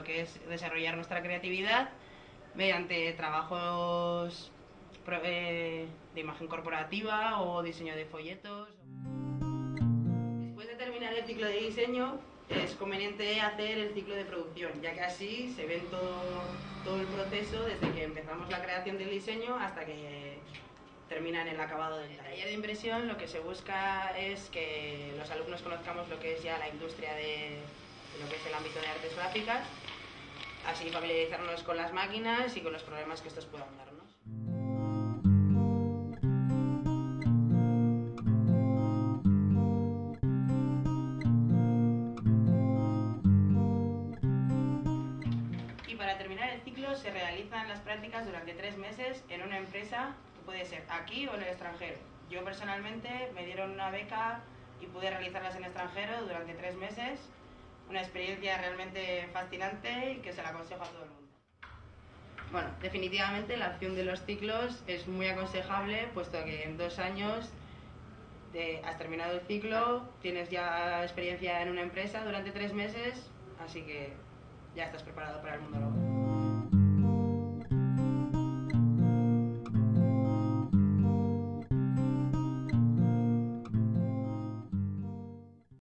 lo que es desarrollar nuestra creatividad mediante trabajos de imagen corporativa o diseño de folletos. Después de terminar el ciclo de diseño, es conveniente hacer el ciclo de producción, ya que así se ve todo el proceso desde que empezamos la creación del diseño hasta que termina en el acabado del taller de impresión. Lo que se busca es que los alumnos conozcamos lo que es ya la industria de lo que es el ámbito de artes gráficas, así familiarizarnos con las máquinas y con los problemas que estos puedan darnos. Y para terminar el ciclo se realizan las prácticas durante 3 meses en una empresa, que puede ser aquí o en el extranjero. Yo personalmente me dieron una beca y pude realizarlas en el extranjero durante 3 meses, una experiencia realmente fascinante y que se la aconsejo a todo el mundo. Bueno, definitivamente la opción de los ciclos es muy aconsejable, puesto que en 2 años has terminado el ciclo, tienes ya experiencia en una empresa durante 3 meses, así que ya estás preparado para el mundo laboral.